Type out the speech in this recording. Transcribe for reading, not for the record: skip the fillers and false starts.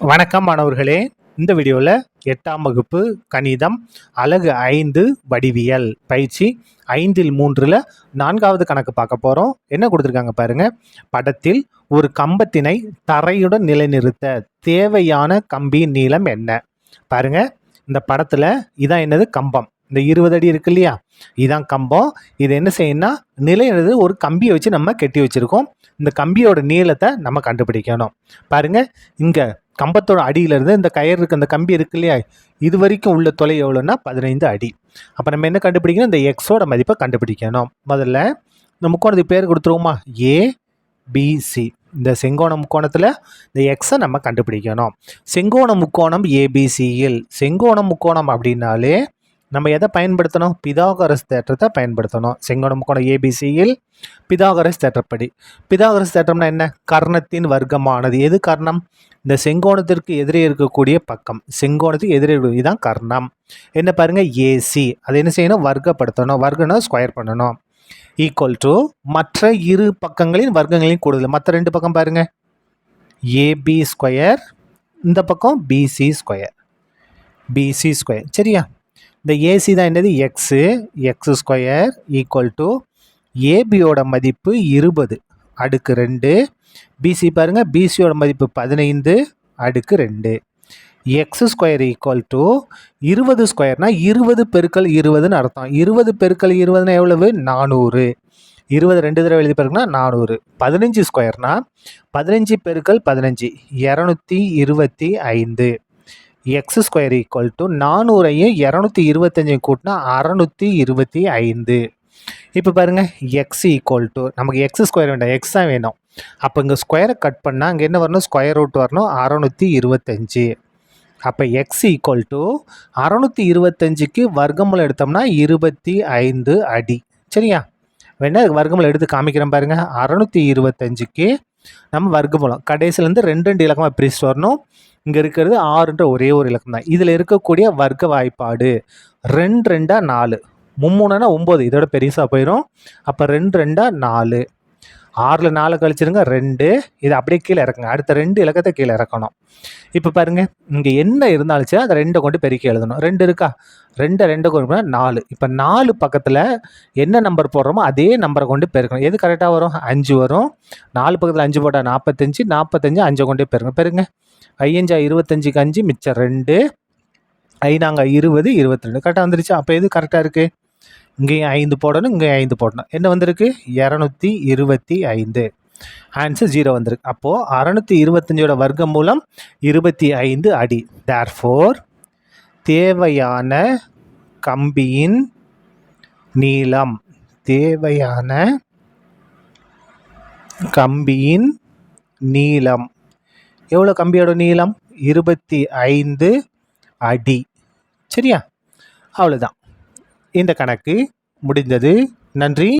வணக்கம் மாணவர்களே. இந்த வீடியோவில் 8ஆம் வகுப்பு கணிதம் அலகு 5 வடிவியல் பயிற்சி 5இல் 3ல் 4வது கணக்கு பார்க்க போகிறோம். என்ன கொடுத்துருக்காங்க பாருங்க. படத்தில் ஒரு கம்பத்தினை தரையுடன் நிலைநிறுத்த தேவையான கம்பியின் நீளம் என்ன? பாருங்க, இந்த படத்தில் இதான் என்னது கம்பம். இந்த 20 அடி இருக்கு இல்லையா, இதான் கம்பம். இது என்ன செய்யணும்னா நிலையானது ஒரு கம்பியை வச்சு நம்ம கெட்டி வச்சிருக்கோம். இந்த கம்பியோட நீளத்தை நம்ம கண்டுபிடிக்கணும். பாருங்க, இங்க கம்பத்தோட அடியிலிருந்து இந்த கயிறு இருக்கு, அந்த கம்பி இருக்கு இல்லையா, இது வரைக்கும் உள்ள தொலை எவ்வளோன்னா 15 அடி. அப்போ நம்ம என்ன கண்டுபிடிக்கணும்? இந்த எக்ஸோட மதிப்பை கண்டுபிடிக்கணும். முதல்ல இந்த முக்கோணத்துக்கு பேர் கொடுத்துருவோமா, ஏபிசி. இந்த செங்கோண முக்கோணத்தில் இந்த எக்ஸை நம்ம கண்டுபிடிக்கணும். செங்கோண முக்கோணம் ஏபிசியில், செங்கோண முக்கோணம் அப்படின்னாலே நம்ம எதை பயன்படுத்தணும்? பிதாகரஸ் தேற்றத்தை பயன்படுத்தணும். செங்கோண முக்கோணம் ஏபிசியில் பிதாகரஸ் தேற்றப்படி. பிதாகரஸ் தேற்றம்னா என்ன? கர்ணத்தின் வர்க்கமானது. எது கர்ணம்? இந்த செங்கோணத்திற்கு எதிரே இருக்கக்கூடிய பக்கம், செங்கோணத்துக்கு எதிரே இதுதான் கர்ணம். என்ன பாருங்க, ஏசி. அதை என்ன செய்யணும்? வர்க்கப்படுத்தணும். வர்க்கம்னா ஸ்கொயர் பண்ணணும். ஈக்குவல் டு மற்ற இரு பக்கங்களின் வர்க்கங்களின் கூடுதல். மற்ற ரெண்டு பக்கம் பாருங்க, ஏபி ஸ்கொயர், இந்த பக்கம் பிசி ஸ்கொயர், பிசி ஸ்கொயர். சரியா? இந்த ஏசி தான் என்னது? X, X square equal to ஏபியோட மதிப்பு 20 அடுக்கு 2, பிசி பாருங்கள், பிசியோட மதிப்பு 15 அடுக்கு 2. எக்ஸ் ஸ்கொயர் ஈக்குவல் டு 20 ஸ்கொயர்னா 20 பெருக்கல் 20ன்னு அர்த்தம். 20 பெருக்கல் 20னா எவ்வளவு? 400. 20 2 தடவை எழுதி பாருங்கன்னா 400. 15 ஸ்கொயர்னா 15 பெருக்கல் 15 225. எக்ஸ் ஸ்கொயர் ஈக்குவல் டு 400ஐயும் 225 கூட்டினா 625. இப்போ பாருங்கள், எக்ஸ் ஈக்குவல் டு, நமக்கு எக்ஸ் ஸ்கொயர் வேண்டாம், எக்ஸ் தான் வேணும். அப்போ இங்கே ஸ்கொயரை கட் பண்ணால் அங்கே என்ன வரணும்? ஸ்கொயர் ரூட் வரணும், 625. அப்போ எக்ஸ் ஈக்குவல் டு 625க்கு வர்க்கமூலம் எடுத்தோம்னா 25 அடி. சரியா? வேணா வர்க்கமூலம் எடுத்து காமிக்கிறேன் பாருங்கள். 625க்கு நம்ம வர்க்கமூலம் கடைசிலேருந்து 2 இலக்கமாக பிரித்து வரணும். இங்கே இருக்கிறது 6ன்ற ஒரே ஒரு இலக்கம் தான். இதில் இருக்கக்கூடிய வர்க்க வாய்ப்பாடு 2 2 4, 3 9, இதோட பெருசாக போயிடும். அப்போ 2 2 4, 6ல் 4 கழிச்சிருங்க 2, இது அப்படியே கீழே இறக்குங்க. அடுத்த 2 இலக்கத்தை கீழே இறக்கணும். இப்போ பாருங்கள், இங்கே என்ன இருந்தாலும் சரி அதை 2 கொண்டு பெருக்கி எழுதணும். 2 இருக்கா, 2 கொண்டு 4. இப்போ 4 பக்கத்தில் என்ன நம்பர் போடுறோமோ அதே நம்பரை கொண்டு பெருக்கணும். எது கரெக்டாக வரும்? 5 வரும். 4 பக்கத்தில் 5 போட்டால் 45, 45 5 கொண்டே பெருங்க. 5 25க்கு 5 மிச்சம் 2, 5 20 22. கரெக்டாக வந்துருச்சு. அப்போ எது கரெக்டாக இருக்குது? இங்கேயும் 5 போடணும், இங்கேயும் 5 போடணும். என்ன வந்திருக்கு? 225. ஆன்சர் 0 வந்திருக்கு. அப்போது 625ஓட வர்க்கம் மூலம் 25 அடி. தேர்ஃபோர் தேவையான கம்பியின் நீளம், தேவையான கம்பியின் நீளம் எவ்வளோ? கம்பியோட நீளம் 25 அடி. சரியா? அவ்வளோதான், இந்த கணக்கு முடிந்தது. நன்றி.